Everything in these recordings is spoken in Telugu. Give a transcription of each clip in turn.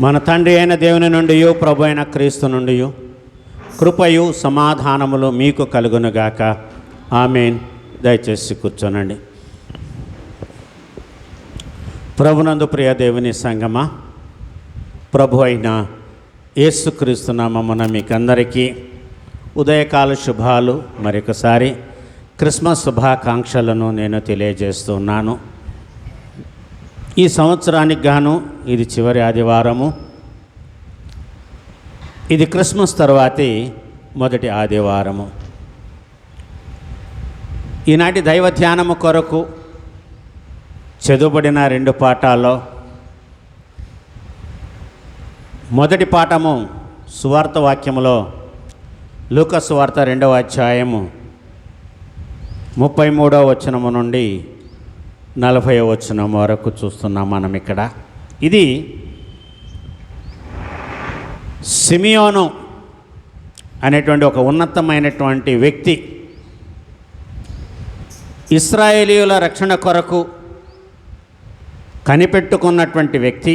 మన తండ్రి అయిన దేవుని నుండి ప్రభు అయిన క్రీస్తు నుండి కృపయు సమాధానములు మీకు కలుగునుగాక. ఆమేన్. దయచేసి కూర్చోనండి. ప్రభునందు ప్రియ దేవుని సంగమా, ప్రభు అయిన యేసుక్రీస్తు నామమున మీకందరికీ ఉదయకాల శుభాలు, మరొకసారి క్రిస్మస్ శుభాకాంక్షలను నేను తెలియజేస్తున్నాను. ఈ సంవత్సరానికి గాను ఇది చివరి ఆదివారము. ఇది క్రిస్మస్ తర్వాతి మొదటి ఆదివారము. ఈనాటి దైవ ధ్యానము కొరకు చదువుబడిన 2 పాఠాల్లో మొదటి పాఠము సువార్త వాక్యములో లూకా సువార్త 2వ అధ్యాయము 33వ వచనము నుండి 40వ వచనం వరకు చూస్తున్నాం మనం ఇక్కడ. ఇది సిమియోను అనేటువంటి ఒక ఉన్నతమైనటువంటి వ్యక్తి, ఇశ్రాయేలీయుల రక్షణ కొరకు కనిపెట్టుకున్నటువంటి వ్యక్తి,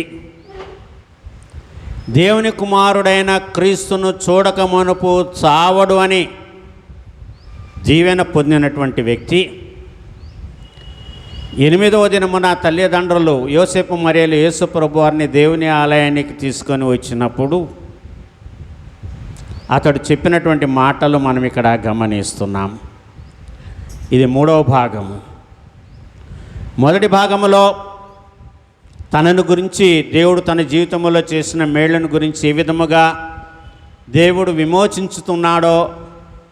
దేవుని కుమారుడైన క్రీస్తును చూడక మునుపు చావడు అని దీవెన పొందినటువంటి వ్యక్తి. 8వ దినమున తల్లిదండ్రులు యోసేపు మరియలు యేసు ప్రభు వారిని దేవుని ఆలయానికి తీసుకొని వచ్చినప్పుడు అతడు చెప్పినటువంటి మాటలు మనం ఇక్కడ గమనిస్తున్నాం. ఇది 3వ భాగము. మొదటి భాగములో తనను గురించి, దేవుడు తన జీవితంలో చేసిన మేళ్లను గురించి ఏ విధముగా దేవుడు విమోచించుతున్నాడో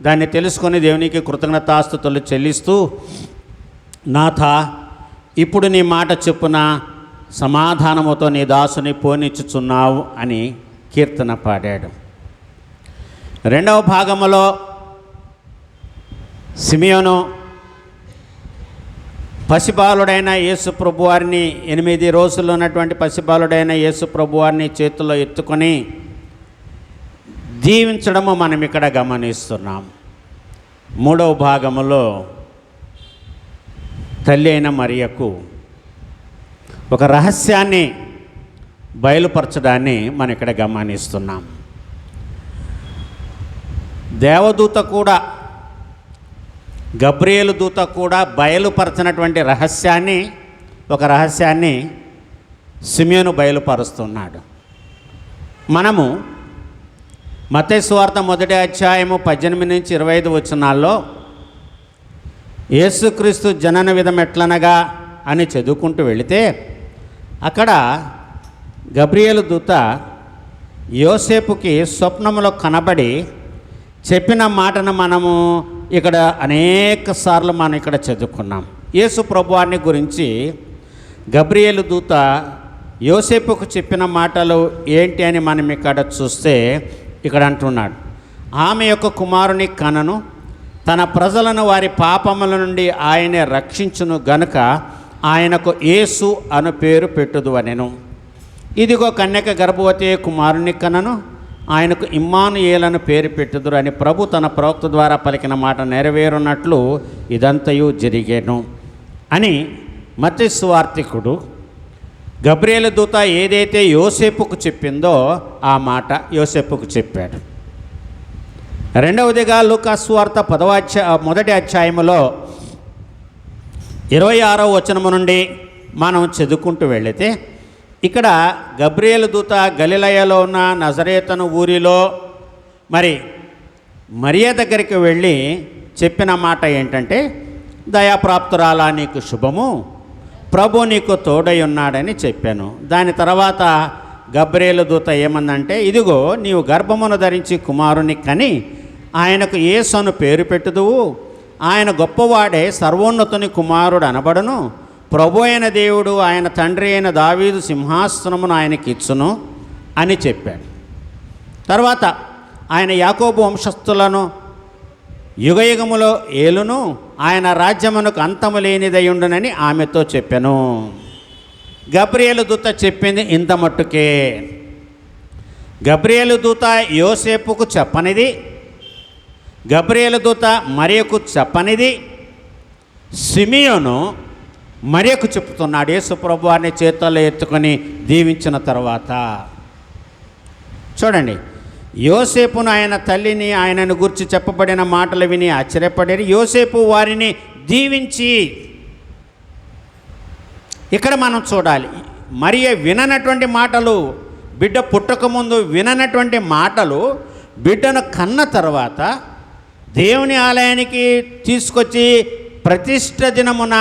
దాన్ని తెలుసుకొని దేవునికి కృతజ్ఞతాస్తుతులు చెల్లిస్తూ, నాథ ఇప్పుడు నీ మాట చెప్పున సమాధానముతో నీ దాసుని పోనిచ్చుచున్నావు అని కీర్తన పాడాడు. 2వ భాగములో సిమియోను పసిబాలుడైన యేసు ప్రభువారిని, 8 రోజులు ఉన్నటువంటి పసిబాలుడైన యేసు ప్రభువారిని చేతుల్లో ఎత్తుకొని దీవించడము మనం ఇక్కడ గమనిస్తున్నాం. 3వ భాగములో తల్లి అయిన మరియకు ఒక రహస్యాన్ని బయలుపరచడాన్ని మనం ఇక్కడ గమనిస్తున్నాం. దేవదూత కూడా, గబ్రియేలు దూత కూడా బయలుపరచినటువంటి ఒక రహస్యాన్ని సిమియోను బయలుపరుస్తున్నాడు. మనము మత్తయి సువార్త 1వ అధ్యాయము 18 నుంచి 25 వచనాల్లో యేసుక్రీస్తు జనన విధం ఎట్లనగా అని చదువుకుంటూ వెళితే అక్కడ గబ్రియేలు దూత యోసేపుకి స్వప్నములో కనబడి చెప్పిన మాటను మనము ఇక్కడ అనేక సార్లు మనం ఇక్కడ చదువుకున్నాం. యేసు ప్రభువారిని గురించి గబ్రియేలు దూత యోసేపుకు చెప్పిన మాటలు ఏంటి అని మనం ఇక్కడ చూస్తే ఇక్కడ అంటున్నాడు, ఆమె యొక్క కుమారుని కనను, తన ప్రజలను వారి పాపముల నుండి ఆయనే రక్షించును గనుక ఆయనకు యేసు అను పేరు పెట్టుదు అనెను. ఇదిగో కన్యక గర్భవతి కుమారుని కనను, ఆయనకు ఇమ్మానుయేలను పేరు పెట్టుదురు అని ప్రభు తన ప్రవక్త ద్వారా పలికిన మాట నెరవేరున్నట్లు ఇదంతయు జరిగేను అని మత్తయి సువార్తికుడు గబ్రియేలు దూత ఏదైతే యోసేపుకు చెప్పిందో ఆ మాట యోసేపుకు చెప్పాడు. 2వదిగా లూకా సువార్త 1వ అధ్యాయములో 26వ వచనము నుండి మనం చదువుకుంటూ వెళితే ఇక్కడ గబ్రియేలు దూత గలిలయలో ఉన్న నజరేతను ఊరిలో మరియ దగ్గరికి వెళ్ళి చెప్పిన మాట ఏంటంటే, దయాప్రాప్తురాలా నీకు శుభము, ప్రభు నీకు తోడై ఉన్నాడని చెప్పాను. దాని తర్వాత గబ్రియేలు దూత ఏమందంటే, ఇదిగో నీవు గర్భమును ధరించి కుమారుని కని ఆయనకు యేసు అను పేరు పెట్టుదువు, ఆయన గొప్పవాడే, సర్వోన్నతుని కుమారుడు అనబడును, ప్రభు అయిన దేవుడు ఆయన తండ్రి అయిన దావీదు సింహాసనమును ఆయనకి ఇచ్చును అని చెప్పాడు. తర్వాత ఆయన యాకోబు వంశస్థులను యుగయుగములో ఏలును, ఆయన రాజ్యమునకు అంతము లేనిదయుండునని ఆమెతో చెప్పాను. గబ్రియేలు దూత చెప్పింది ఇంత మట్టుకే. గబ్రియేలు దూత యోసేపుకు చెప్పనిది, గబ్రియేలు దూత మరియకు చెప్పనిది సిమియోను మరియకు చెప్తున్నాడు. యేసు ప్రభువారిని చేతుల్లో ఎత్తుకొని దీవించిన తర్వాత చూడండి, యోసేపును ఆయన తల్లిని ఆయనను గురించి చెప్పబడిన మాటలు విని ఆశ్చర్యపడారు. యోసేపు వారిని దీవించి, ఇక్కడ మనం చూడాలి, మరియ విననటువంటి మాటలు, బిడ్డ పుట్టకముందు విననటువంటి మాటలు బిడ్డను కన్న తర్వాత దేవుని ఆలయానికి తీసుకొచ్చి ప్రతిష్ఠ దినమున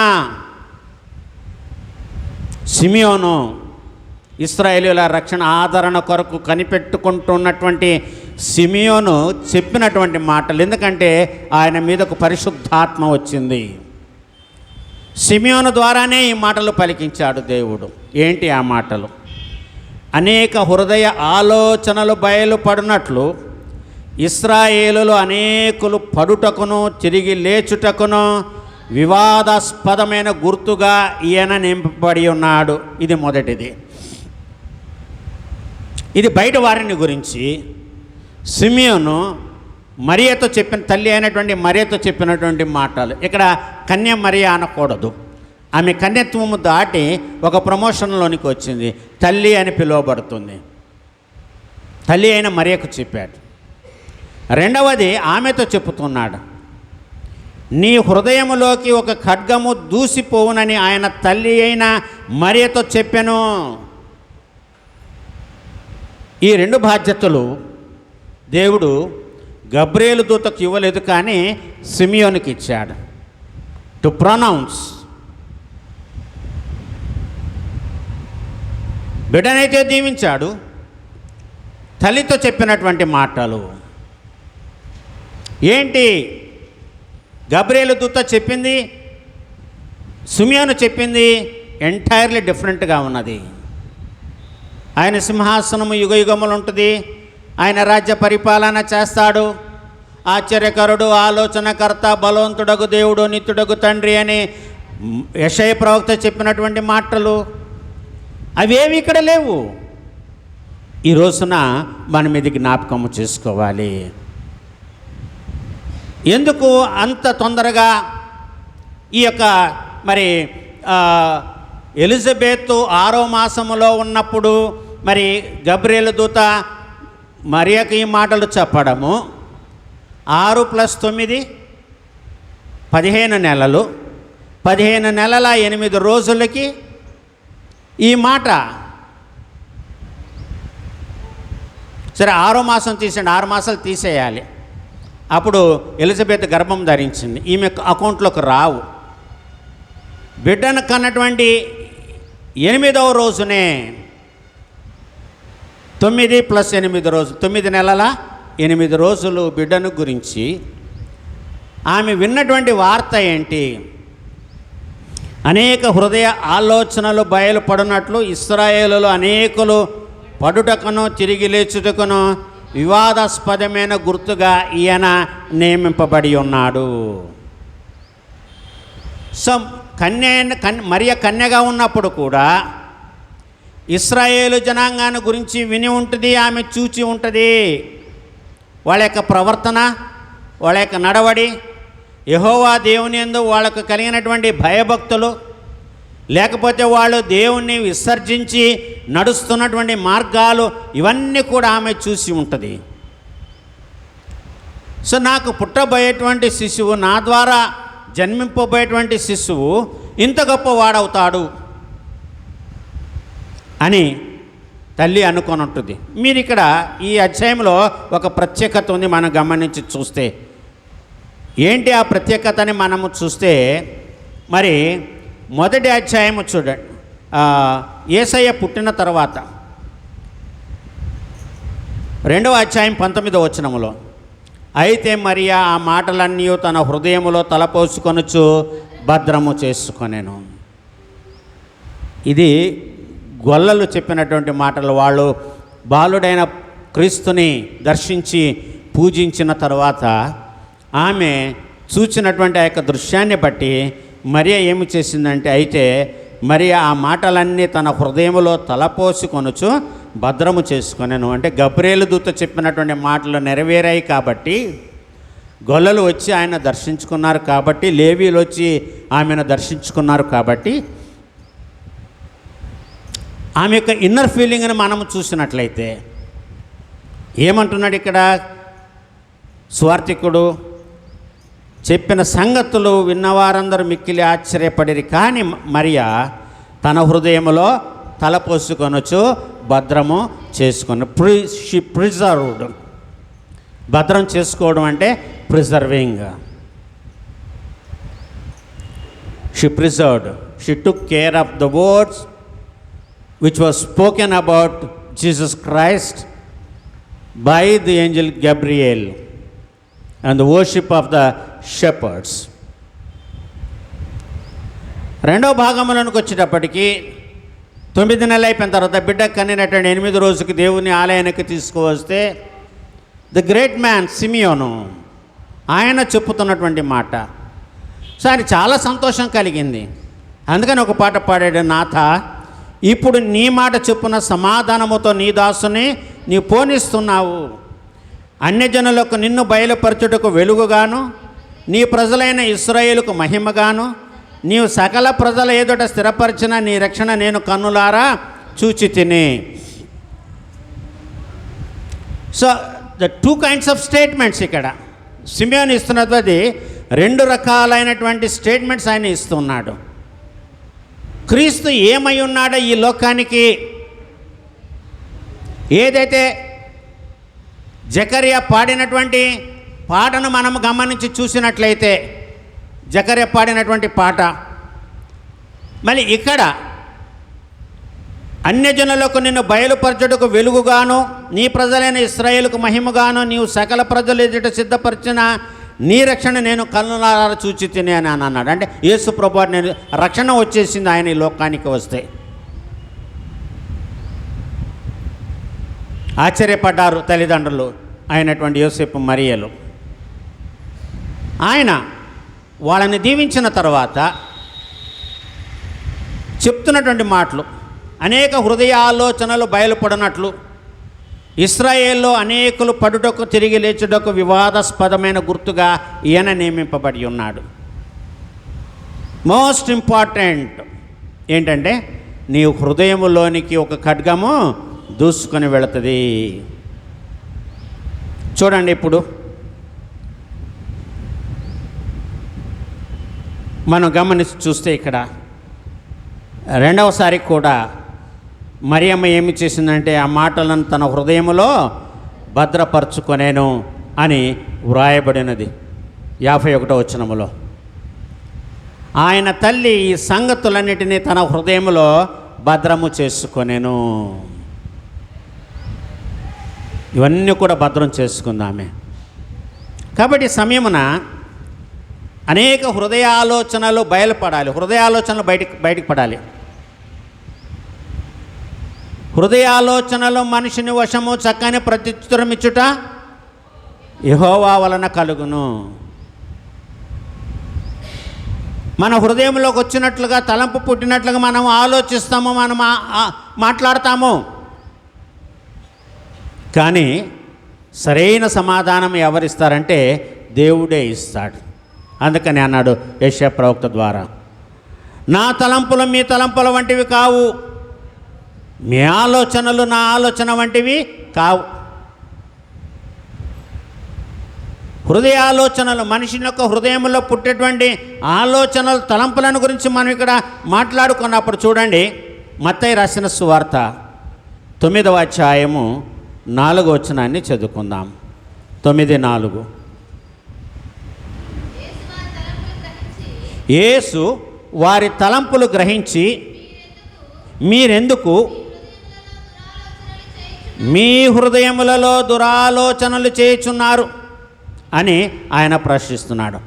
సిమియోను ఇశ్రాయేలీయుల రక్షణ ఆదరణ కొరకు కనిపెట్టుకుంటున్నటువంటి సిమియోను చెప్పినటువంటి మాటలు, ఎందుకంటే ఆయన మీదకు పరిశుద్ధాత్మ వచ్చింది. సిమియోను ద్వారానే ఈ మాటలు పలికించాడు దేవుడు. ఏంటి ఆ మాటలు? అనేక హృదయ ఆలోచనలు బయలుపడినట్లు ఇశ్రాయేలులో అనేకులు పడుటకును తిరిగి లేచుటకును వివాదాస్పదమైన గుర్తుగా ఈయన నింపబడి ఉన్నాడు. ఇది మొదటిది. ఇది బయట వారిని గురించి సిమియోను మరియతో చెప్పిన, తల్లి అయినటువంటి మరియతో చెప్పినటువంటి మాటలు. ఇక్కడ కన్య మరియ అనకూడదు. ఆమె కన్యత్వము దాటి ఒక ప్రమోషన్లోనికి వచ్చింది, తల్లి అని పిలువబడుతుంది. తల్లి అయిన మరియకు చెప్పాడు. రెండవది ఆమెతో చెప్పుతున్నాడు, నీ హృదయములోకి ఒక ఖడ్గము దూసిపోవునని ఆయన తల్లి అయిన మరియతో చెప్పాను. ఈ రెండు బాధ్యతలు దేవుడు గబ్రియేలు దూతకు ఇవ్వలేదు, కానీ సిమియోనికి ఇచ్చాడు. టు ప్రొనౌన్స్, బిడ్డనైతే దీవించాడు, తల్లితో చెప్పినటువంటి మాటలు ఏంటి? గబ్రియేలు దూత చెప్పింది, సిమియోను చెప్పింది ఎంటైర్లీ డిఫరెంట్గా ఉన్నది. ఆయన సింహాసనము యుగయుగములు ఉంటుంది, ఆయన రాజ్య పరిపాలన చేస్తాడు, ఆశ్చర్యకరుడు, ఆలోచనకర్త, బలవంతుడగు దేవుడు, నిత్యుడగు తండ్రి అని యెషయా ప్రవక్త చెప్పినటువంటి మాటలు అవేవి ఇక్కడ లేవు. ఈ రోజున మనం ఇది జ్ఞాపకము చేసుకోవాలి. ఎందుకు అంత తొందరగా ఈ యొక్క మరి ఎలిజబెత్ 6వ మాసములో ఉన్నప్పుడు మరి గబ్రియేలు దూత మరియకు ఈ మాటలు చెప్పడము, 6 + 9 15 నెలలు, 15 నెలల 8 రోజులకి ఈ మాట. సరే 6వ మాసం తీసేయండి, 6 మాసాలు తీసేయాలి. అప్పుడు ఎలిజబెత్ గర్భం ధరించింది, ఈమె అకౌంట్లోకి రావు. బిడ్డను కన్నటువంటి 8వ రోజునే 9 + 8 రోజులు, 9 నెలల 8 రోజులు బిడ్డను గురించి ఆమె విన్నటువంటి వార్త ఏంటి? అనేక హృదయ ఆలోచనలు బయలుపడినట్లు ఇశ్రాయేలులో అనేకులు పడుటకును తిరిగి లేచుటకును వివాదాస్పదమైన గుర్తుగా ఈయన నియమింపబడి ఉన్నాడు. సో మరియ కన్యగా ఉన్నప్పుడు కూడా ఇశ్రాయేలు జనాంగాన్ని గురించి విని ఉంటుంది, ఆమె చూచి ఉంటుంది. వాళ్ళ యొక్క ప్రవర్తన, వాళ్ళ యొక్క నడవడి, యెహోవా దేవుని యందు వాళ్ళకు కలిగినటువంటి భయభక్తులు, లేకపోతే వాళ్ళు దేవుణ్ణి విసర్జించి నడుస్తున్నటువంటి మార్గాలు, ఇవన్నీ కూడా ఆమె చూసి ఉంటుంది. సో నాకు పుట్టబోయేటువంటి శిశువు, నా ద్వారా జన్మింపబోయేటువంటి శిశువు ఇంత గొప్ప వాడవుతాడు అని తల్లి అనుకొని ఉంటుంది. మీరు ఇక్కడ ఈ అధ్యాయంలో ఒక ప్రత్యేకత ఉంది, మనం గమనించి చూస్తే. ఏంటి ఆ ప్రత్యేకతని మనము చూస్తే, మరి మొదటి అధ్యాయము చూడండి, యేసయ్య పుట్టిన తర్వాత 2వ అధ్యాయం 19వ వచనములో, అయితే మరియా ఆ మాటలన్నీ తన హృదయములో తలపోసుకొనుచు భద్రము చేసుకొనెను. ఇది గొల్లలు చెప్పినటువంటి మాటలు. వాళ్ళు బాలుడైన క్రీస్తుని దర్శించి పూజించిన తర్వాత ఆమె చూచినటువంటి ఆ యొక్క దృశ్యాన్ని బట్టి మరియా ఏమి చేసిందంటే, అయితే మరియా ఆ మాటలన్నీ తన హృదయములో తలపోసుకొనుచు భద్రము చేసుకొనెను. అంటే గబ్రియేలు దూత చెప్పినటువంటి మాటలు నెరవేరాయి కాబట్టి, గొల్లలు వచ్చి ఆయన దర్శించుకున్నారు కాబట్టి, లేవీలు వచ్చి ఆమెను దర్శించుకున్నారు కాబట్టి, ఆమె యొక్క ఇన్నర్ ఫీలింగ్ని మనము చూసినట్లయితే ఏమంటున్నాడు ఇక్కడ సువార్తికుడు? చెప్పిన సంగతులు విన్నవారందరూ మిక్కిలి ఆశ్చర్యపడిరి. కానీ మరియా తన హృదయములో తలపోసుకొనొచ్చు భద్రము చేసుకొని షీ ప్రిజర్వ్డ్. భద్రం చేసుకోవడం అంటే preserving. She preserved. She took care of the words which was spoken about Jesus Christ by the angel Gabriel and the worship of the shepherds. రెండవ భాగంలోనికి వచ్చేటప్పటికి 9 నెలలు అయిపోయిన తర్వాత బిడ్డ కనినటువంటి 8వ రోజుకి దేవుని ఆలయానికి తీసుకువస్తే ద గ్రేట్ మ్యాన్ సిమియోను ఆయన చెప్పుతున్నటువంటి మాట. సో ఆయన చాలా సంతోషం కలిగింది. అందుకని ఒక పాట పాడాడు, నాథ ఇప్పుడు నీ మాట చొప్పున సమాధానముతో నీ దాసుని నీ పోనిస్తున్నావు. అన్యజనులకు నిన్ను బయలుపరచుటకు వెలుగుగాను, నీ ప్రజలైన ఇశ్రాయేలుకు మహిమగాను, నీవు సకల ప్రజల ఎదుట స్థిరపరిచిన నీ రక్షణ నేను కన్నులారా చూచి తిని. So the 2 kinds of statements ఇక్కడ సిమియోను ఇస్తున్నది. 2 రకాలైనటువంటి స్టేట్మెంట్స్ ఆయన ఇస్తున్నాడు. క్రీస్తు ఏమై ఉన్నాడో ఈ లోకానికి, ఏదైతే జకర్యా పాడినటువంటి పాటను మనం గమనించి చూసినట్లయితే, జకర్యా పాడినటువంటి పాట, మళ్ళీ ఇక్కడ అన్యజనులకు నిన్ను బయలుపరచుటకు వెలుగుగాను, నీ ప్రజలైన ఇశ్రాయేలుకు మహిమగాను, నీవు సకల ప్రజలు ఎదుట సిద్ధపరిచిన నీ రక్షణ నేను కన్నులారా చూచి తిని అని అన్నాడు. అంటే యేసు ప్రభువు నేను రక్షణ వచ్చేసింది ఆయన ఈ లోకానికి వస్తే. ఆశ్చర్యపడ్డారు తల్లిదండ్రులు అయినటువంటి యోసేపు మరియలు. ఆయన వాళ్ళని దీవించిన తర్వాత చెప్తున్నటువంటి మాటలు, అనేక హృదయ ఆలోచనలు బయలుపడినట్లు, ఇశ్రాయేల్లో అనేకులు పడుటకు తిరిగి లేచుటకు వివాదాస్పదమైన గుర్తుగా ఈయన నియమింపబడి ఉన్నాడు. మోస్ట్ ఇంపార్టెంట్ ఏంటంటే నీ హృదయంలోనికి ఒక ఖడ్గము దూసుకొని వెళుతుంది. చూడండి, ఇప్పుడు మనం గమనించి చూస్తే ఇక్కడ రెండవసారి కూడా మరియమ్మ ఏమి చేసిందంటే ఆ మాటలను తన హృదయములో భద్రపరచుకొనేను అని వ్రాయబడినది 51వ వచనములో. ఆయన తల్లి ఈ సంగతులన్నిటినీ తన హృదయములో భద్రము చేసుకొనేను. ఇవన్నీ కూడా భద్రం చేసుకుందామే. కాబట్టి సమయమున అనేక హృదయ ఆలోచనలు బయలుపడాలి, హృదయ ఆలోచనలు బయటికి పడాలి. హృదయాలోచనలు మనిషిని వశము చక్కని ప్రత్యుత్తరం ఇచ్చుట యెహోవా వలన కలుగును. మన హృదయంలోకి వచ్చినట్లుగా తలంపు పుట్టినట్లుగా మనం ఆలోచిస్తాము, మనం మాట్లాడతాము. కానీ సరైన సమాధానం ఎవరిస్తారంటే దేవుడే ఇస్తాడు. అందుకని అన్నాడు యెషయా ప్రవక్త ద్వారా, నా తలంపులు మీ తలంపుల వంటివి కావు, మీ ఆలోచనలు నా ఆలోచన వంటివి కావు. హృదయ ఆలోచనలు, మనిషి యొక్క హృదయంలో పుట్టేటువంటి ఆలోచనలు, తలంపులను గురించి మనం ఇక్కడ మాట్లాడుకున్నప్పుడు చూడండి, మత్తయి రాసిన సువార్త 9వ అధ్యాయము 4వ వచనాన్ని చదువుకుందాం. 9:4. యేసు వారి తలంపులు గ్రహించి మీరెందుకు మీ హృదయములలో దురాలోచనలు చేయుచున్నారు అని ఆయన ప్రశ్నిస్తున్నాడు.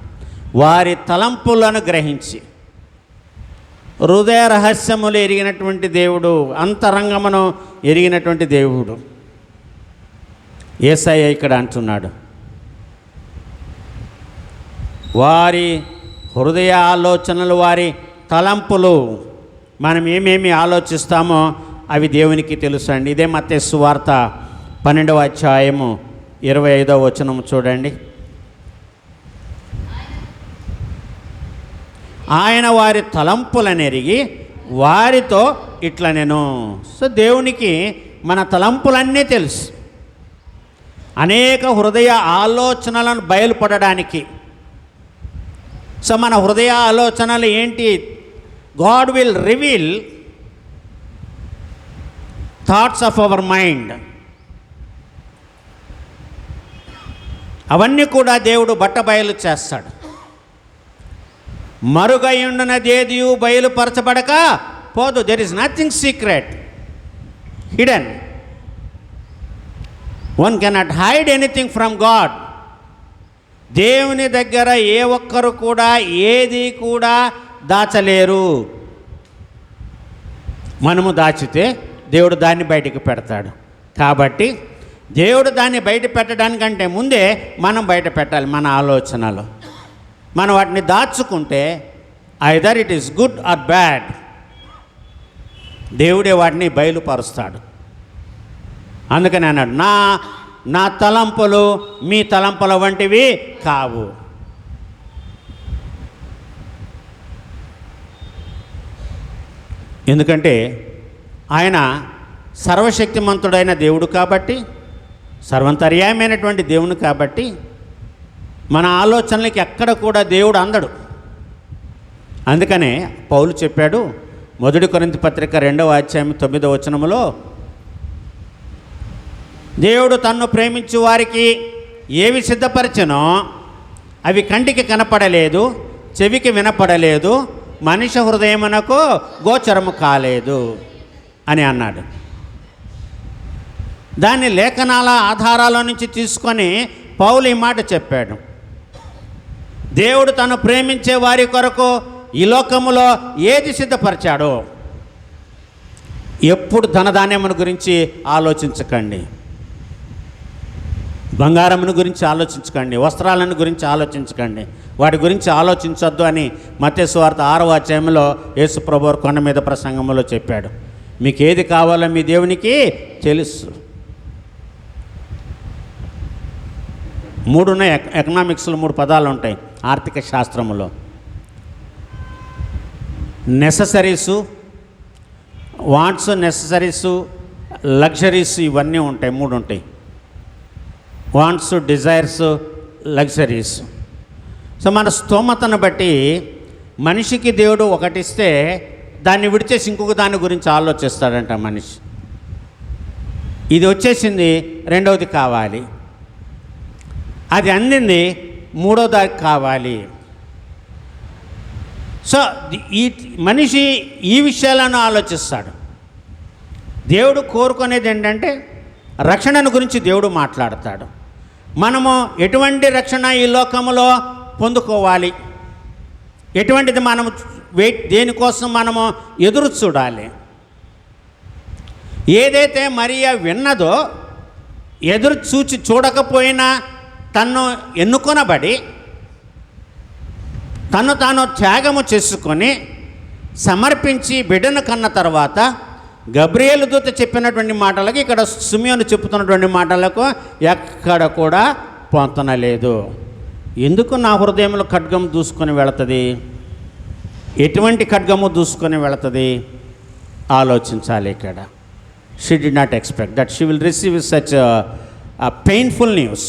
వారి తలంపులను గ్రహించి, హృదయ రహస్యములు ఎరిగినటువంటి దేవుడు, అంతరంగమును ఎరిగినటువంటి దేవుడు యేసయ్య ఇక్కడ అంటున్నాడు, వారి హృదయ ఆలోచనలు, వారి తలంపులు, మనం ఏమేమి ఆలోచిస్తామో అవి దేవునికి తెలుసు అండి. ఇదే మత్తయి సువార్త 12వ అధ్యాయము 25వ వచనం చూడండి. ఆయన వారి తలంపులను ఎరిగి వారితో ఇట్లా నేను. సో దేవునికి మన తలంపులన్నీ తెలుసు. అనేక హృదయ ఆలోచనలను బయలుపడడానికి. సో మన హృదయ ఆలోచనలు ఏంటి? God will reveal thoughts of our mind. అవన్నీ కూడా దేవుడు బట్టబయలు చేస్తాడు. మరుగయుండునదేదియు బయలుపరచబడక పోదు. There is nothing secret hidden. One cannot hide anything from God. దేవుని దగ్గర ఏ ఒక్కరు కూడా ఏది కూడా దాచలేరు. మనము దాచితే దేవుడు దాన్ని బయటికి పెడతాడు. కాబట్టి దేవుడు దాన్ని బయట పెట్టడానికంటే ముందే మనం బయట పెట్టాలి మన ఆలోచనలు. మనం వాటిని దాచుకుంటే either it is good or bad, దేవుడే వాటిని బయలుపరుస్తాడు. అందుకని అన్నాడు, నా తలంపులు మీ తలంపుల వంటివి కావు. ఎందుకంటే ఆయన సర్వశక్తిమంతుడైన దేవుడు కాబట్టి, సర్వంతర్యామైనటువంటి దేవుడు కాబట్టి మన ఆలోచనలకి ఎక్కడ కూడా దేవుడు అందడు. అందుకనే పౌలు చెప్పాడు 1 కొరింథీ పత్రిక 2వ అధ్యాయం 9వ వచనములో, దేవుడు తన్ను ప్రేమించు వారికి ఏవి సిద్ధపరచనో అవి కంటికి కనపడలేదు, చెవికి వినపడలేదు, మనిషి హృదయమునకు గోచరము కాలేదు అని అన్నాడు. దాన్ని లేఖనాల ఆధారాల నుంచి తీసుకొని పౌలు ఈ మాట చెప్పాడు. దేవుడు తను ప్రేమించే వారి కొరకు ఈ లోకములో ఏది సిద్ధపరిచాడో. ఎప్పుడు ధనధాన్యమును గురించి ఆలోచించకండి, బంగారమును గురించి ఆలోచించకండి, వస్త్రాలను గురించి ఆలోచించకండి, వాటి గురించి ఆలోచించొద్దు అని మత్తయి సువార్త 6వ అధ్యాయంలో యేసు ప్రభువు కొండ మీద ప్రసంగంలో చెప్పాడు. మీకు ఏది కావాలో మీ దేవునికి తెలుసు. 3 ఉన్నాయి ఎకనామిక్స్లో 3 పదాలు ఉంటాయి ఆర్థిక శాస్త్రములో. నెససరీసు, వాంట్స్, నెససరీసు, లగ్జరీస్, ఇవన్నీ ఉంటాయి. 3 ఉంటాయి. Wants, desires, luxuries. సో మన స్తోమతను బట్టి మనిషికి దేవుడు ఒకటిస్తే దాన్ని విడిచేసి ఇంకొక దాని గురించి ఆలోచిస్తాడంట మనిషి. ఇది వచ్చేసింది, రెండవది కావాలి, అది అందింది, మూడోది కావాలి. సో ఈ మనిషి ఈ విషయాలను ఆలోచిస్తాడు. దేవుడు కోరుకునేది ఏంటంటే రక్షణను గురించి దేవుడు మాట్లాడతాడు. మనము ఎటువంటి రక్షణ ఈ లోకములో పొందుకోవాలి, ఎటువంటిది మనము దేనికోసం మనము ఎదురు చూడాలి. ఏదైతే మరియా విన్నదో, ఎదురు చూడకపోయినా తన్ను ఎన్నుకొనబడి తను తాను త్యాగము చేసుకొని సమర్పించి బిడ్డను కన్న తర్వాత గబ్రియేలు దూత చెప్పినటువంటి మాటలకు, ఇక్కడ సిమియోను చెప్తున్నటువంటి మాటలకు ఎక్కడ కూడా పొంతన లేదు. ఎందుకు నా హృదయంలో ఖడ్గం దూసుకొని వెళుతుంది? ఎటువంటి ఖడ్గము దూసుకొని వెళుతుంది? ఆలోచించాలి. ఇక్కడ she did not expect that she will receive such painful news.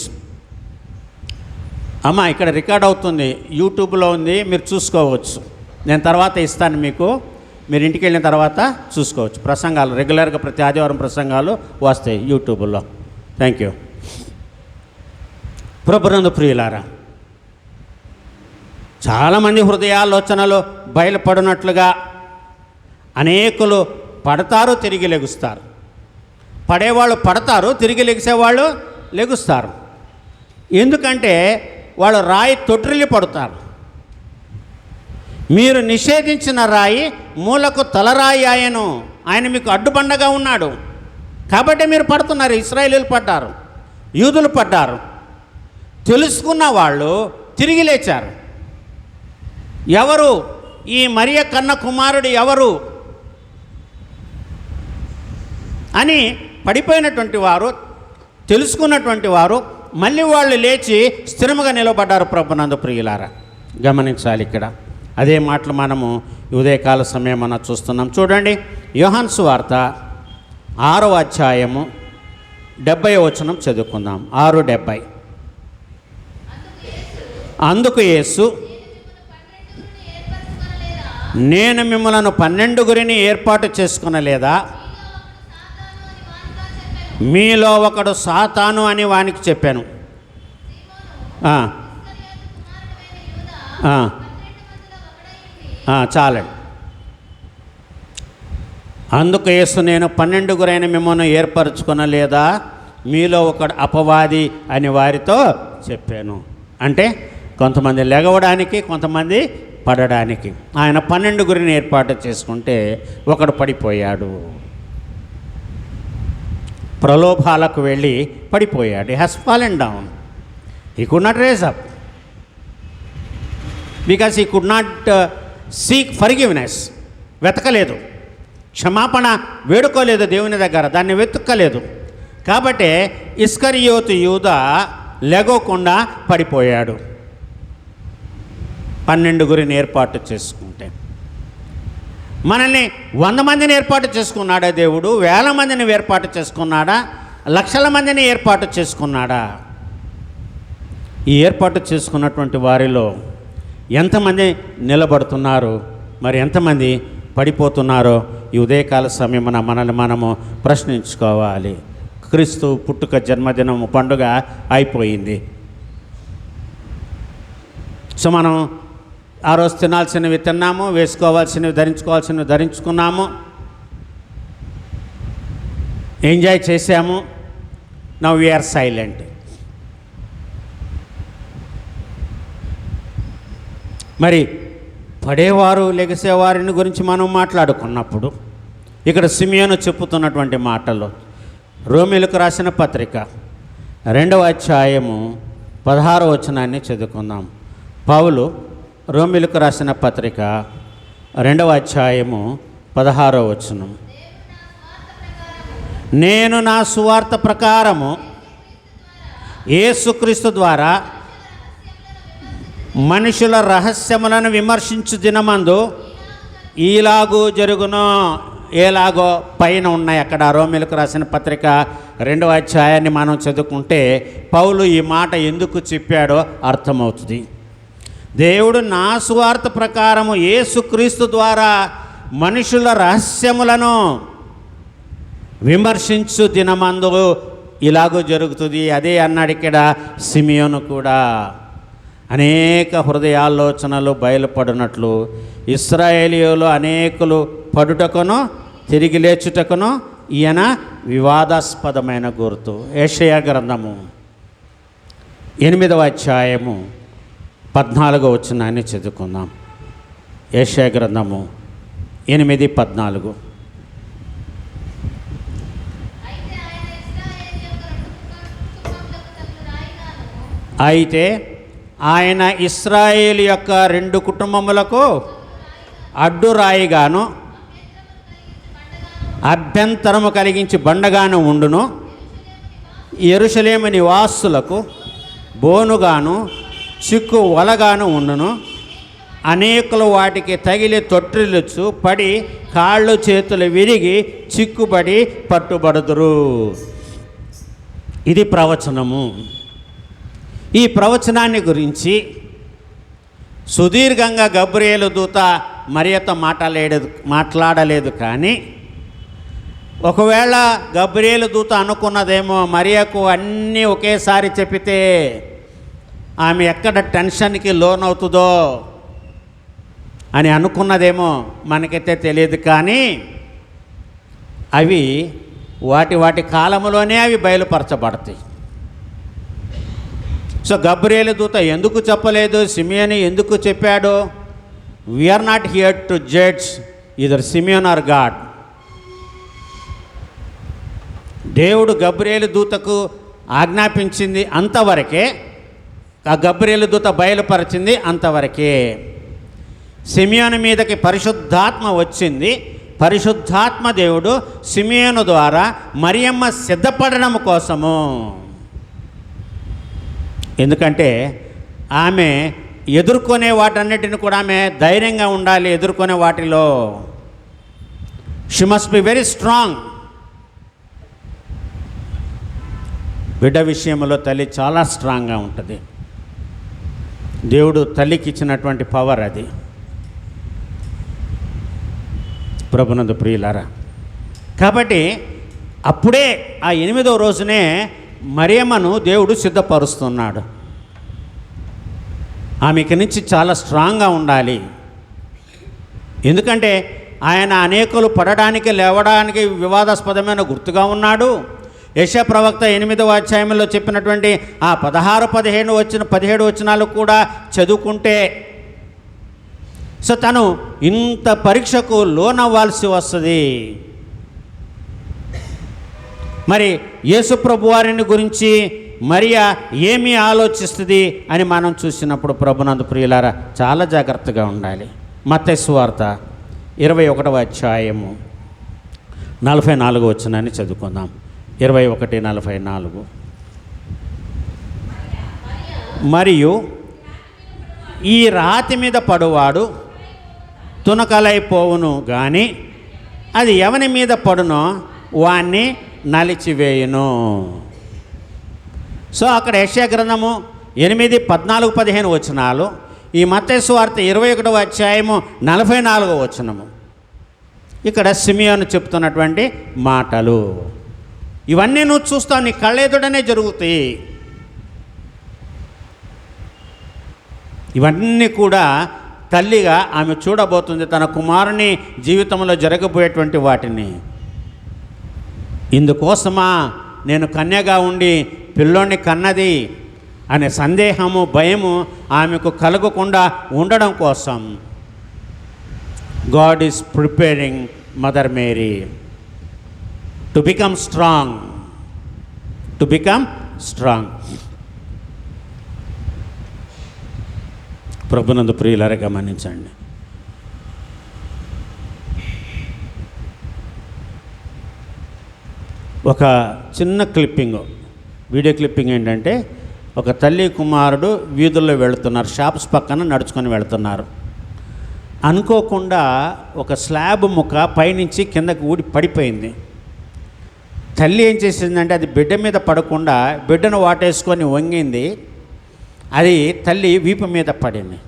అమ్మ, ఇక్కడ రికార్డ్ అవుతుంది, యూట్యూబ్లో ఉంది, మీరు చూసుకోవచ్చు. నేను తర్వాత ఇస్తాను మీకు, మీరు ఇంటికి వెళ్ళిన తర్వాత చూసుకోవచ్చు. ప్రసంగాలు రెగ్యులర్గా ప్రతి ఆదివారం ప్రసంగాలు వస్తాయి యూట్యూబ్లో. Thank you. ప్రభునందు ప్రియులారా, చాలామంది హృదయాలోచనలు బయలుపడినట్లుగా అనేకులు పడతారు, తిరిగి లెగుస్తారు. పడేవాళ్ళు పడతారు, తిరిగి లెగిసేవాళ్ళు లెగుస్తారు. ఎందుకంటే వాళ్ళు రాయి తొట్రిల్లి పడతారు. మీరు నిషేధించిన రాయి మూలకు తలరాయి ఆయను, ఆయన మీకు అడ్డుబండగా ఉన్నాడు. కాబట్టి మీరు పడుతున్నారు. ఇశ్రాయేలీయులు పడ్డారు, యూదులు పడ్డారు. తెలుసుకున్న వాళ్ళు తిరిగి లేచారు. ఎవరు? ఈ మరియ కన్న కుమారుడు ఎవరు అని పడిపోయినటువంటి వారు, తెలుసుకున్నటువంటి వారు మళ్ళీ వాళ్ళు లేచి స్థిరముగా నిలబడ్డారు. ప్రభునందు ప్రియులారా, గమనించాలి. ఇక్కడ అదే మాటలు మనము ఉదయకాల సమయం మనం చూస్తున్నాం. చూడండి, యోహాను సువార్త 6వ అధ్యాయము 70వ వచనం చదువుకుందాం. 6:70. అందుకు యేసు, నేను మిమ్మలను 12 ఏర్పాటు చేసుకొనలేదా? మీలో ఒకడు సాతాను అని వానికి చెప్పాను. చాలండి. అందుకు యేసు, నేను 12 మిమ్మల్ని ఏర్పరచుకొనలేదా? మీలో ఒకడు అపవాది అని వారితో చెప్పాను. అంటే కొంతమంది లెగవడానికి, కొంతమంది పడడానికి. ఆయన 12 ఏర్పాటు చేసుకుంటే ఒకడు పడిపోయాడు, ప్రలోభాలకు వెళ్ళి పడిపోయాడు. He has fallen down. He could not raise up because he could not seek forgiveness. వెతకలేదు, క్షమాపణ వేడుకోలేదు దేవుని దగ్గర, దాన్ని వెతుక్కలేదు. కాబట్టి ఇస్కరియోతు యూదా లెగవకుండా పడిపోయాడు. 12 ఏర్పాటు చేసుకుంటే మనల్ని 100 మందిని ఏర్పాటు చేసుకున్నాడా దేవుడు? 1000 మందిని ఏర్పాటు చేసుకున్నాడా? లక్షల మందిని ఏర్పాటు చేసుకున్నాడా? ఈ ఏర్పాటు చేసుకున్నటువంటి వారిలో ఎంతమంది నిలబడుతున్నారు, మరి ఎంతమంది పడిపోతున్నారో ఈ ఉదయకాల సమయమున మనల్ని మనము ప్రశ్నించుకోవాలి. క్రీస్తు పుట్టుక జన్మదినం పండుగ అయిపోయింది. సో మనం ఆ రోజు తినాల్సినవి తిన్నాము, వేసుకోవాల్సినవి ధరించుకోవాల్సినవి ధరించుకున్నాము, ఎంజాయ్ చేశాము. Now we are silent. మరి పడేవారు లెగిసేవారిని గురించి మనం మాట్లాడుకున్నప్పుడు ఇక్కడ సిమియోను చెప్పుతున్నటువంటి మాటలు, రోమీయులకు రాసిన పత్రిక 2వ అధ్యాయము 16వ వచనాన్ని చదువుకుందాం. పౌలు రోమీయులకు రాసిన పత్రిక 2వ అధ్యాయము 16వ వచనం. నేను నా సువార్త ప్రకారము యేసుక్రీస్తు ద్వారా మనుషుల రహస్యములను విమర్శించు దినమందు ఈలాగూ జరుగును. ఏలాగో పైన ఉన్నాయి అక్కడ రోమీయులకు రాసిన పత్రిక 2వ అధ్యాయాన్ని మనం చదువుకుంటే పౌలు ఈ మాట ఎందుకు చెప్పాడో అర్థమవుతుంది. దేవుడు నా సువార్త ప్రకారము యేసుక్రీస్తు ద్వారా మనుషుల రహస్యములను విమర్శించు దినమందు ఇలాగూ జరుగుతుంది. అదే అన్నాడు ఇక్కడ సిమియోను కూడా. అనేక హృదయాలోచనలు బయలుపడినట్లు ఇశ్రాయేలీయులు అనేకులు పడుటకును తిరిగి లేచుటకును ఈయన వివాదాస్పదమైన గుర్తు. యెషయా గ్రంథము 8వ అధ్యాయము 14వ వచనాన్ని చదువుకుందాం. యెషయా గ్రంథము 8:14. అయితే ఆయన ఇశ్రాయేలు యొక్క 2 కుటుంబములకు అడ్డురాయిగాను అభ్యంతరము కలిగించి బండగాను ఉండును. యెరూషలేము నివాసులకు బోనుగాను చిక్కు వలగాను ఉండును. అనేకులు వాటికి తగిలి తొట్టిల్లుచు పడి కాళ్ళు చేతులు విరిగి చిక్కుబడి పట్టుబడుదురు. ఇది ప్రవచనము. ఈ ప్రవచనాన్ని గురించి సుదీర్ఘంగా గబ్రియేలు దూత మరియతో మాట్లాడలేదు. కానీ ఒకవేళ గబ్రియేలు దూత అనుకున్నదేమో మరియకు అన్నీ ఒకేసారి చెప్పితే ఆమె ఎక్కడ టెన్షన్కి లోనవుతుందో అని అనుకున్నదేమో, మనకైతే తెలియదు. కానీ అవి వాటి కాలంలోనే అవి బయలుపరచబడతాయి. సో గబ్రియేలు దూత ఎందుకు చెప్పలేదు, సిమియోను ఎందుకు చెప్పాడు? We are not here to judge either Simeon or God. దేవుడు గబ్రియేలు దూతకు ఆజ్ఞాపించింది అంతవరకే, ఆ గబ్రియేలు దూత బయలుపరిచింది అంతవరకే. సిమియోను మీదకి పరిశుద్ధాత్మ వచ్చింది. పరిశుద్ధాత్మ దేవుడు సిమియోను ద్వారా మరియమ్మ సిద్ధపడడం కోసము. ఎందుకంటే ఆమె ఎదుర్కొనే వాటన్నిటిని కూడా ఆమె ధైర్యంగా ఉండాలి. ఎదుర్కొనే వాటిలో she must be very strong. బిడ్డ విషయంలో తల్లి చాలా స్ట్రాంగ్గా ఉంటుంది. దేవుడు తల్లికి ఇచ్చినటువంటి పవర్ అది. ప్రభునందు ప్రియులారా, కాబట్టి అప్పుడే ఆ 8వ రోజునే మరియమ్మను దేవుడు సిద్ధపరుస్తున్నాడు. ఆమెకి నుంచి చాలా స్ట్రాంగ్గా ఉండాలి. ఎందుకంటే ఆయన అనేకులు పడడానికి లేవడానికి వివాదాస్పదమైన గుర్తుగా ఉన్నాడు. యెషయా ప్రవక్త 8వ అధ్యాయంలో చెప్పినటువంటి ఆ 17 వచనాలు కూడా చదువుకుంటే సో తను ఇంత పరీక్షకు లోనవ్వాల్సి వస్తుంది. మరి యేసుప్రభు వారిని గురించి మరియా ఏమి ఆలోచిస్తుంది అని మనం చూసినప్పుడు ప్రభునందు ప్రియులారా చాలా జాగ్రత్తగా ఉండాలి. మత్తయి సువార్త 21వ అధ్యాయము 44వ వచనాన్ని చదువుకుందాం. 21:44. మరియు ఈ రాతి మీద పడువాడు తునకలైపోవును కానీ అది ఎవని మీద పడునో వాణ్ణి నలిచివేయును. సో అక్కడ యెషయా గ్రంథము 8, 14, 15 వచనాలు, ఈ మత్తయి సువార్త 21వ అధ్యాయము 44వ వచనము. ఇక్కడ సిమియోను చెప్తున్నటువంటి మాటలు ఇవన్నీ నువ్వు చూస్తావు, నీ కళ్ళెదుటనే జరుగుతాయి. ఇవన్నీ కూడా తల్లిగా ఆమె చూడబోతుంది, తన కుమారుని జీవితంలో జరగబోయేటువంటి వాటిని. ఇందుకోసమా నేను కన్యగా ఉండి పిల్లోని కన్నది అనే సందేహము, భయము ఆమెకు కలగకుండా ఉండడం కోసం God is preparing mother Mary to become strong. ప్రభునందు ప్రియులారా గమనించండి. ఒక చిన్న క్లిప్పింగ్, వీడియో క్లిప్పింగ్ ఏంటంటే, ఒక తల్లి కుమారుడు వీధుల్లో వెళుతున్నారు, షాప్స్ పక్కన నడుచుకొని వెళుతున్నారు. అనుకోకుండా ఒక స్లాబ్ ముక్క పైనుంచి కిందకి ఊడి పడిపోయింది. తల్లి ఏం చేసిందంటే అది బిడ్డ మీద పడకుండా బిడ్డను వాటేసుకొని వంగింది. అది తల్లి వీపు మీద పడింది,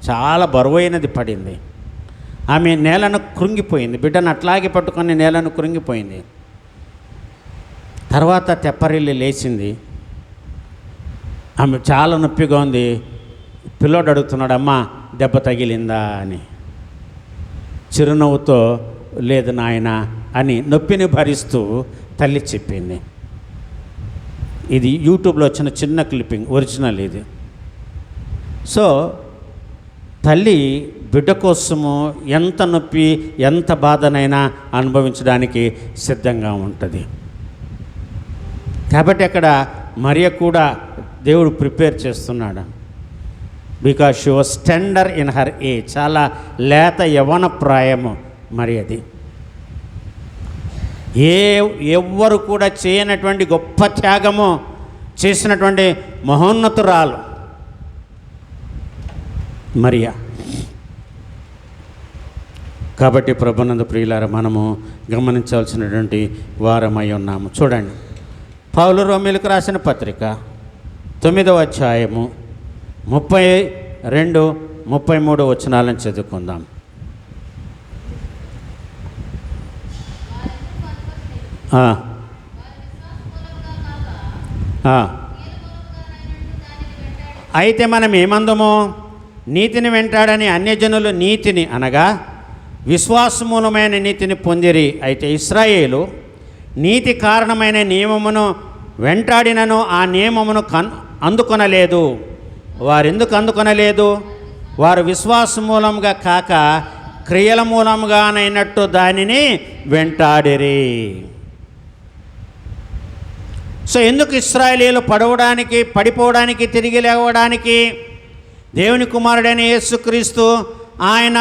చాలా బరువైనది పడింది. ఆమె నేలను కృంగిపోయింది, బిడ్డను అట్లాగే పట్టుకొని నేలను కృంగిపోయింది. తర్వాత తెప్పరిల్లి లేచింది. ఆమె చాలా నొప్పిగా ఉంది. పిల్లోడు అడుగుతున్నాడు, అమ్మా దెబ్బ తగిలిందా అని. చిరునవ్వుతో లేదు నాయన అని నొప్పిని భరిస్తూ తల్లి చెప్పింది. ఇది యూట్యూబ్లో వచ్చిన చిన్న క్లిప్పింగ్, ఒరిజినల్ ఇది. సో తల్లి బిడ్డ కోసము ఎంత నొప్పి ఎంత బాధనైనా అనుభవించడానికి సిద్ధంగా ఉంటుంది. కాబట్టి అక్కడ మరియ కూడా దేవుడు ప్రిపేర్ చేస్తున్నాడు. Because she was tender in her age, చాలా లేత యవ్వన ప్రాయము మరి అది. ఎవ్వరు కూడా చేయనటువంటి గొప్ప త్యాగము చేసినటువంటి మహోన్నతురాలు మరియా. కాబట్టి ప్రభునందు ప్రియులారా మనము గమనించాల్సినటువంటి వారమై ఉన్నాము. చూడండి, పౌలు రోమీయులకు రాసిన పత్రిక 9వ అధ్యాయము 32, 33 వచనాలను చదువుకుందాం. అయితే మనం ఏమందమో, నీతిని వెంటాడని అన్యజనులు నీతిని అనగా విశ్వాసమూలమైన నీతిని పొందిరి. అయితే ఇశ్రాయేలు నీతి కారణమైన నియమమును వెంటాడినను ఆ నియమమును అందుకొనలేదు. వారెందుకు అందుకొనలేదు? వారు విశ్వాస మూలంగా కాక క్రియల మూలంగానైనట్టు దానిని వెంటాడిరి. సో ఎందుకు ఇశ్రాయేలీయులు పడిపోవడానికి తిరిగి లేవడానికి దేవుని కుమారుడైన యేసుక్రీస్తు ఆయన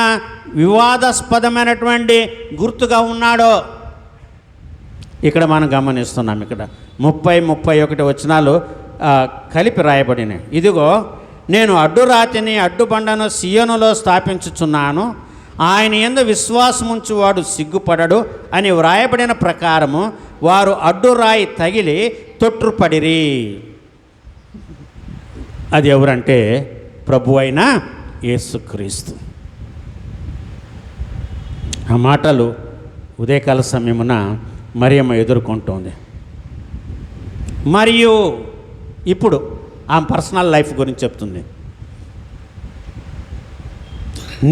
వివాదాస్పదమైనటువంటి గుర్తుగా ఉన్నాడో ఇక్కడ మనం గమనిస్తున్నాం. ఇక్కడ 30, 31 వచనాలు కలిపి రాయబడినాయి. ఇదిగో నేను అడ్డురాతిని అడ్డుబండను సియోనులో స్థాపించుచున్నాను, ఆయన యందు విశ్వాసముంచువాడు సిగ్గుపడడు అని వ్రాయబడిన ప్రకారము వారు అడ్డురాయి తగిలి తొట్రుపడిరి. అది ఎవరంటే ప్రభు అయిన యేసుక్రీస్తు. ఆ మాటలు ఉదయకాల సమయమున మరియమ్మ ఎదుర్కొంటోంది. మరియు ఇప్పుడు ఆ పర్సనల్ లైఫ్ గురించి చెప్తుంది.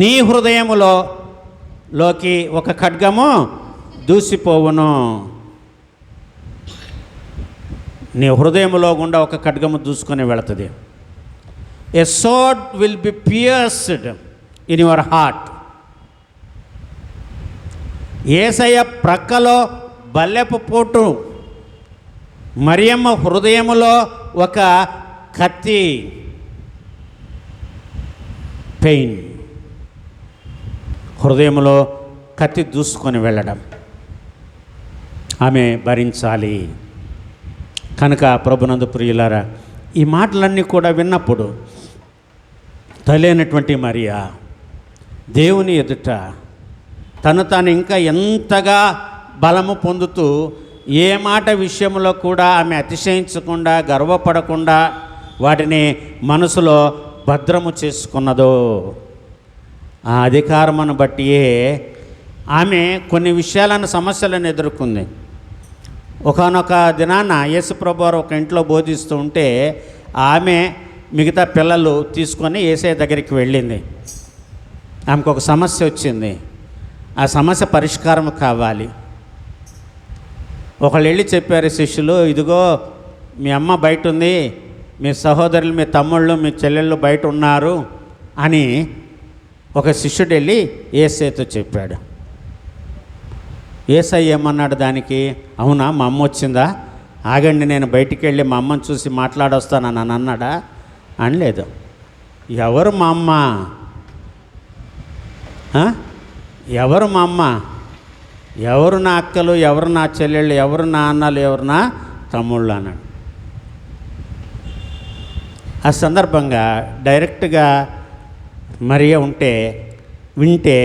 నీ హృదయములోకి ఒక ఖడ్గము దూసిపోవును. నీ హృదయములో గుండా ఒక ఖడ్గము దూసుకొని వెళుతుంది. A sword will be pierced in your heart. Yesayya ప్రక్కలో బల్లెపు పోటు, మరియమ్మ హృదయములో ఒక కత్తి, పెయిన్. హృదయంలో కత్తి దూసుకొని వెళ్ళడం ఆమె భరించాలి. కనుక ప్రభునందు ప్రియులారా, ఈ మాటలన్నీ కూడా విన్నప్పుడు తల్లి అయినటువంటి మరియా దేవుని ఎదుట తాను ఇంకా ఎంతగా బలము పొందుతూ ఏ మాట విషయంలో కూడా ఆమె అతిశయించకుండా, గర్వపడకుండా వాటిని మనసులో భద్రము చేసుకున్నదో, ఆ అధికారమును బట్టియే ఆమె కొన్ని విషయాలను, సమస్యలను ఎదుర్కొంది. ఒకానొక దినాన యేసుప్రభు వారు ఒక ఇంట్లో బోధిస్తూ ఉంటే ఆమె మిగతా పిల్లలు తీసుకొని యేసయ్య దగ్గరికి వెళ్ళింది. ఆమెకు ఒక సమస్య వచ్చింది. ఆ సమస్య పరిష్కారం కావాలి. ఒకళ్ళు వెళ్ళి చెప్పారు శిష్యులు, ఇదిగో మీ అమ్మ బయట ఉంది, మీ సహోదరులు, మీ తమ్ముళ్ళు, మీ చెల్లెళ్ళు బయట ఉన్నారు అని ఒక శిష్యుడు వెళ్ళి యేసయ్యతో చెప్పాడు. యేసయ్య ఏమన్నాడు దానికి? అవునా, మా అమ్మ వచ్చిందా, ఆగండి నేను బయటికి వెళ్ళి మా అమ్మని చూసి మాట్లాడొస్తానని అన్నాడా? అనలేదు. ఎవరు మా అమ్మ? ఎవరు మా అమ్మ? ఎవరు నా అక్కలు, ఎవరు నా చెల్లెళ్ళు, ఎవరు నా అన్నలు, ఎవరు నా తమ్ముళ్ళు అన్నాడు. ఆ సందర్భంగా డైరెక్ట్గా మరియ వింటే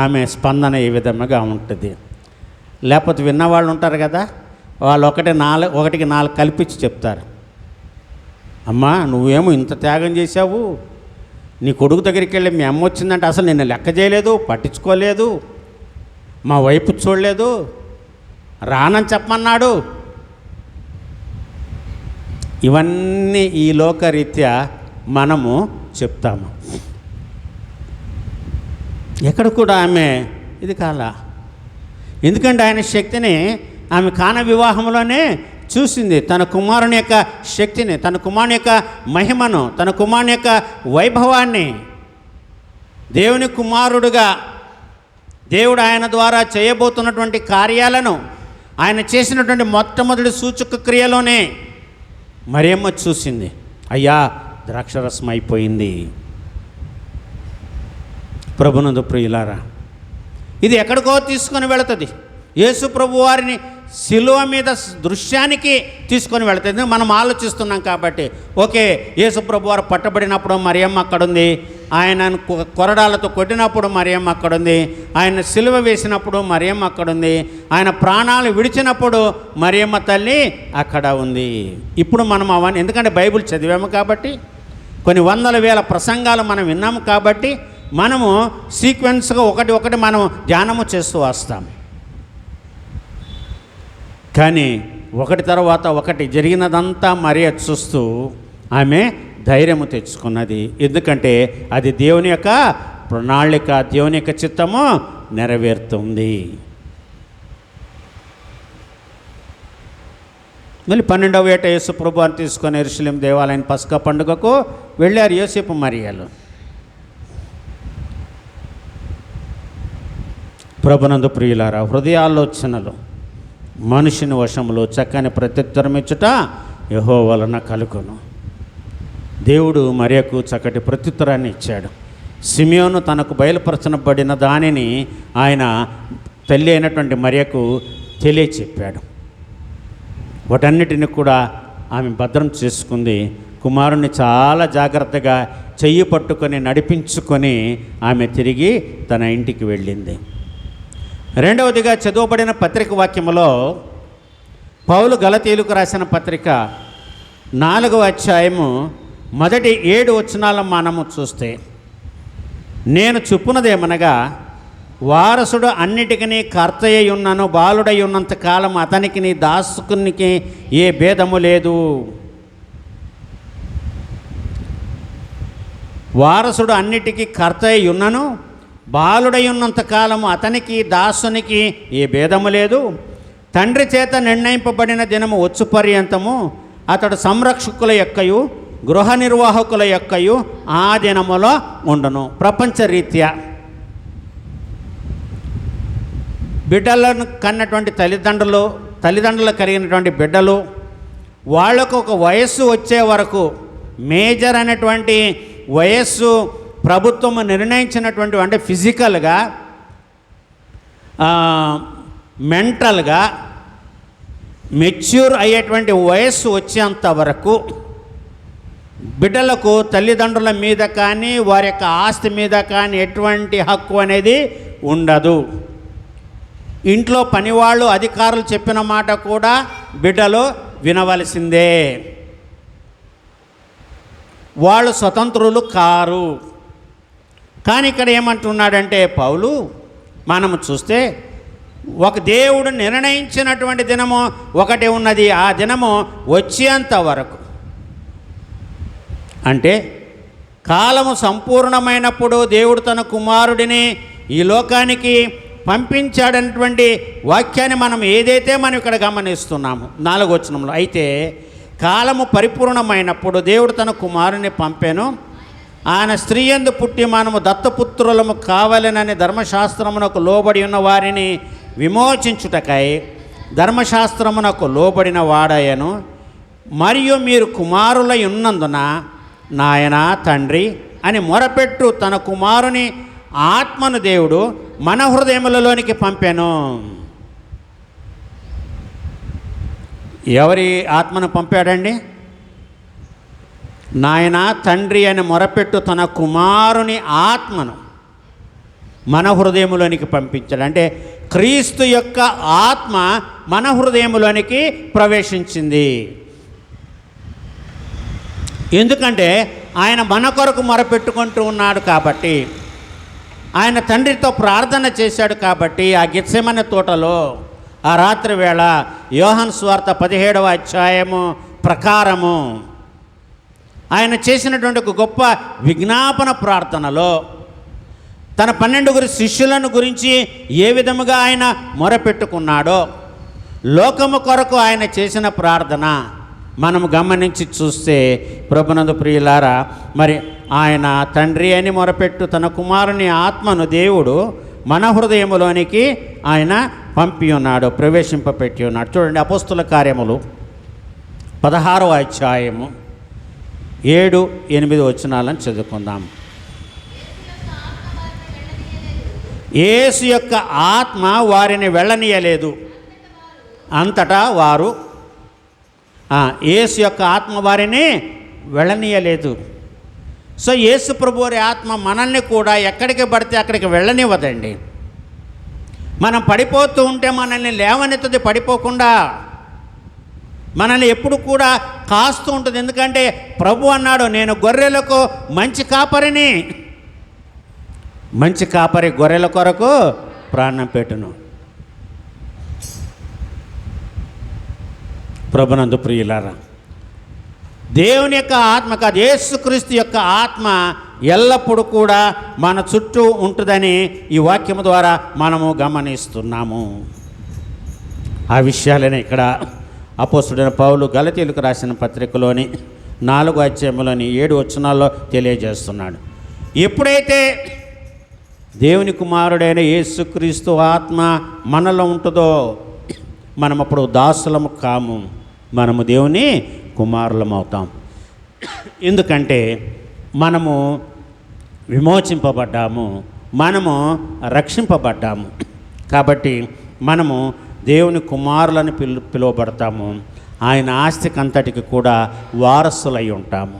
ఆమె స్పందన ఈ విధంగా ఉంటుంది. లేకపోతే విన్నవాళ్ళు ఉంటారు కదా, వాళ్ళు ఒకటికి నాలుగు కల్పించి చెప్తారు. అమ్మా నువ్వేమో ఇంత త్యాగం చేశావు, నీ కొడుకు దగ్గరికి వెళ్ళి మీ అమ్మ వచ్చిందంటే అసలు నిన్ను లెక్క చేయలేదు, పట్టించుకోలేదు, మా వైపు చూడలేదు, రానని చెప్పమన్నాడు. ఇవన్నీ ఈ లోకరీత్యా మనము చెప్తాము. ఎక్కడ కూడా ఆమె ఇది కాలా. ఎందుకంటే ఆయన శక్తిని ఆమె కాన వివాహంలోనే చూసింది. తన కుమారుని యొక్క శక్తిని, తన కుమారుని యొక్క మహిమను, తన కుమారుని యొక్క వైభవాన్ని, దేవుని కుమారుడుగా దేవుడు ఆయన ద్వారా చేయబోతున్నటువంటి కార్యాలను, ఆయన చేసినటువంటి మొట్టమొదటి సూచక క్రియలోనే మరియమ్మ చూసింది. అయ్యా ద్రాక్షరసం అయిపోయింది. ప్రభునందు ప్రియులారా, ఇది ఎక్కడికో తీసుకొని వెళుతుంది. యేసు ప్రభు వారిని శిలువ మీద దృశ్యానికి తీసుకొని వెళుతుంది. మనం ఆలోచిస్తున్నాం కాబట్టి ఓకే, యేసు ప్రభు వారు పట్టబడినప్పుడు మరియమ్మ అక్కడుంది, ఆయనను కొరడాలతో కొట్టినప్పుడు మరియమ్మ అక్కడుంది, ఆయన శిలువ వేసినప్పుడు మరియమ్మ అక్కడుంది, ఆయన ప్రాణాలు విడిచినప్పుడు మరియమ్మ తల్లి అక్కడ ఉంది. ఇప్పుడు మనం అవన్నీ, ఎందుకంటే బైబిల్ చదివాము కాబట్టి, కొన్ని వందల వేల ప్రసంగాలు మనం విన్నాము కాబట్టి మనము సీక్వెన్స్గా ఒకటి మనం ధ్యానము చేస్తూ వస్తాం. కానీ ఒకటి తర్వాత ఒకటి జరిగినదంతా మరియ చూస్తూ ఆమె ధైర్యము తెచ్చుకున్నది. ఎందుకంటే అది దేవుని యొక్క ప్రణాళిక, దేవుని యొక్క చిత్తము నెరవేరుతుంది. మళ్ళీ 12వ ఏట యేసు ప్రభువుని తీసుకొని యెరూషలేము దేవాలయం పస్కా పండుగకు వెళ్ళారు యోసేపు మరియలు. ప్రభునందు ప్రియులారా, హృదయాలోచనలు మనుషుని వశములో చక్కని ప్రత్యుత్తరం ఇచ్చుట యెహోవా వలన కలుగును. దేవుడు మరియకు చక్కటి ప్రత్యుత్తరాన్ని ఇచ్చాడు. సిమియోను తనకు బయలుపరచబడిన దానిని ఆయన తల్లి అయినటువంటి మరియకు తెలియచెప్పాడు. వాటన్నిటిని కూడా ఆమె భద్రం చేసుకుంది. కుమారుని చాలా జాగ్రత్తగా చెయ్యి పట్టుకొని నడిపించుకొని ఆమె తిరిగి తన ఇంటికి వెళ్ళింది. రెండవదిగా చదువుబడిన పత్రిక వాక్యములో పౌలు గలతీయులకు రాసిన పత్రిక 4వ అధ్యాయము మొదటి 7 వచనాలను మనము చూస్తే, నేను చెప్పున్నదేమనగా వారసుడు అన్నిటికీ కర్తయ్య ఉన్నను, బాలుడై ఉన్నంత కాలం అతనికి నీ దాసుకునికి ఏ భేదము లేదు. వారసుడు అన్నిటికీ కర్తయ్య ఉన్నను, బాలుడై ఉన్నంత కాలము అతనికి దాసునికి ఏ భేదము లేదు. తండ్రి చేత నిర్ణయింపబడిన దినము వచ్చు పర్యంతము అతడు సంరక్షకుల యొక్కయు గృహ నిర్వాహకుల యొక్కయు ఆ దినములో ఉండును. ప్రపంచరీత్యా బిడ్డలను కన్నటువంటి తల్లిదండ్రులు కలిగినటువంటి బిడ్డలు వాళ్ళకు ఒక వయస్సు వచ్చే వరకు, మేజర్ అనేటువంటి వయస్సు ప్రభుత్వం నిర్ణయించినటువంటి, అంటే ఫిజికల్గా మెంటల్గా మెచ్యూర్ అయ్యేటువంటి వయస్సు వచ్చేంత వరకు బిడ్డలకు తల్లిదండ్రుల మీద కానీ వారి యొక్క ఆస్తి మీద కానీ ఎటువంటి హక్కు అనేది ఉండదు. ఇంట్లో పనివాళ్ళు అధికారులు చెప్పిన మాట కూడా బిడ్డలు వినవలసిందే. వాళ్ళు స్వతంత్రులు కారు. కానీ ఇక్కడ ఏమంటున్నాడంటే పౌలు, మనము చూస్తే ఒక దేవుడు నిర్ణయించినటువంటి దినము ఒకటి ఉన్నది. ఆ దినము వచ్చేంత వరకు, అంటే కాలము సంపూర్ణమైనప్పుడు దేవుడు తన కుమారుడిని ఈ లోకానికి పంపించాడన్నటువంటి వాక్యాన్ని మనం ఇక్కడ గమనిస్తున్నాము 4వ వచనంలో. అయితే కాలము పరిపూర్ణమైనప్పుడు దేవుడు తన కుమారుని పంపెను. ఆయన స్త్రీ యందు పుట్టి మనము దత్తపుత్రులము కావాలనని ధర్మశాస్త్రమునకు లోబడి ఉన్న వారిని విమోచించుటకై ధర్మశాస్త్రమునకు లోబడిన వాడయను. మరియు మీరు కుమారులై ఉన్నందున నాయన తండ్రి అని మొరపెట్టు తన కుమారుని ఆత్మను దేవుడు మన హృదయములలోనికి పంపెను. ఎవరి ఆత్మను పంపాడండి? నాయన తండ్రి అని మొరపెట్టు తన కుమారుని ఆత్మను మన హృదయములోనికి పంపించాడు. అంటే క్రీస్తు యొక్క ఆత్మ మన హృదయములోనికి ప్రవేశించింది. ఎందుకంటే ఆయన మన కొరకు మొరపెట్టుకుంటూ ఉన్నాడు కాబట్టి, ఆయన తండ్రితో ప్రార్థన చేశాడు కాబట్టి, ఆ గెత్సెమనే తోటలో ఆ రాత్రి వేళ యోహాను సువార్త 17వ అధ్యాయము ప్రకారము ఆయన చేసినటువంటి ఒక గొప్ప విజ్ఞాపన ప్రార్థనలో తన 12 శిష్యులను గురించి ఏ విధముగా ఆయన మొరపెట్టుకున్నాడో, లోకము కొరకు ఆయన చేసిన ప్రార్థన మనము గమనించి చూస్తే, ప్రభునందు ప్రియులారా, మరి ఆయన తండ్రి అని మొరపెట్టు తన కుమారుని ఆత్మను దేవుడు మన హృదయములోనికి ఆయన పంపి ఉన్నాడు, ప్రవేశింపపెట్టి ఉన్నాడు. చూడండి, అపోస్తుల కార్యములు 16వ అధ్యాయము 7-8 వచనాలను చదువుకుందాం. యేసు యొక్క ఆత్మ వారిని వెళ్ళనీయలేదు. అంతటా వారు యేసు యొక్క ఆత్మ వారిని వెళ్ళనీయలేదు. సో యేసు ప్రభు వారి ఆత్మ మనల్ని కూడా ఎక్కడికి పడితే అక్కడికి వెళ్ళనివ్వదండి. మనం పడిపోతూ ఉంటే మనల్ని లేవనెత్తది, పడిపోకుండా మనల్ని ఎప్పుడు కూడా కాస్తూ ఉంటుంది. ఎందుకంటే ప్రభు అన్నాడు, నేను గొర్రెలకు మంచి కాపరిని, మంచి కాపరి గొర్రెల కొరకు ప్రాణం పెట్టును. ప్రభునందు ప్రియులారా, దేవుని యొక్క ఆత్మ కాదు, యేసుక్రీస్తు యొక్క ఆత్మ ఎల్లప్పుడూ కూడా మన చుట్టూ ఉంటుందని ఈ వాక్యము ద్వారా మనము గమనిస్తున్నాము. ఆ విషయాలనే ఇక్కడ అపోస్తుడైన పౌలు గలతీయులకు రాసిన పత్రికలోని 4వ అధ్యాయంలోని 7 వచనాల్లో తెలియజేస్తున్నాడు. ఎప్పుడైతే దేవుని కుమారుడైన యేసుక్రీస్తు ఆత్మ మనలో ఉంటుందో మనం అప్పుడు దాసులము కాము, మనము దేవుని కుమారులం అవుతాం. ఎందుకంటే మనము విమోచింపబడ్డాము, మనము రక్షింపబడ్డాము. కాబట్టి మనము దేవుని కుమారులని పిలువబడతాము. ఆయన ఆస్తికంతటికి కూడా వారసులై ఉంటాము.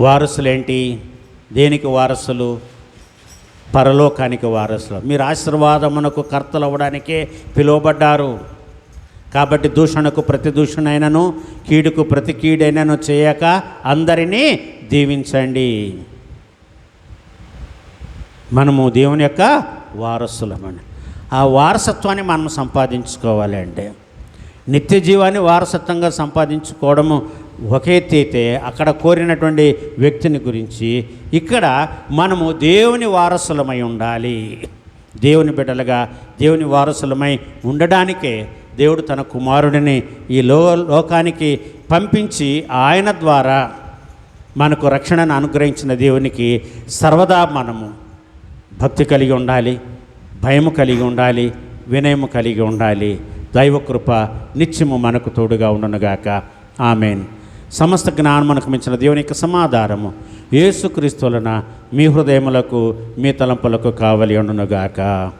వారసులేంటి? దేనికి వారసులు? పరలోకానికి వారసులు. మీరు ఆశీర్వాదమునకు కర్తలు అవ్వడానికే పిలువబడ్డారు. కాబట్టి దూషణకు ప్రతి దూషణైనను, కీడుకు ప్రతి కీడైనను చేయక అందరినీ దీవించండి. మనము దేవుని యొక్క వారసులమని. ఆ వారసత్వాన్ని మనం సంపాదించుకోవాలి. అంటే నిత్య జీవాన్ని వారసత్వంగా సంపాదించుకోవడము ఒక ఎత్తు అయితే, అక్కడ కోరినటువంటి వ్యక్తిని గురించి ఇక్కడ మనము దేవుని వారసులమై ఉండాలి. దేవుని బిడ్డలుగా దేవుని వారసులమై ఉండడానికే దేవుడు తన కుమారుడిని ఈ లోకానికి పంపించి ఆయన ద్వారా మనకు రక్షణను అనుగ్రహించిన దేవునికి సర్వదా మనము భక్తి కలిగి ఉండాలి, భయము కలిగి ఉండాలి, వినయము కలిగి ఉండాలి. దైవకృప నిత్యము మనకు తోడుగా ఉండునుగాక. ఆమేన్. సమస్త జ్ఞానం మనకు మించిన దేవుని యొక్క సమాధానము యేసుక్రీస్తువలన మీ హృదయములకు మీ తలంపులకు కావలి ఉండునుగాక.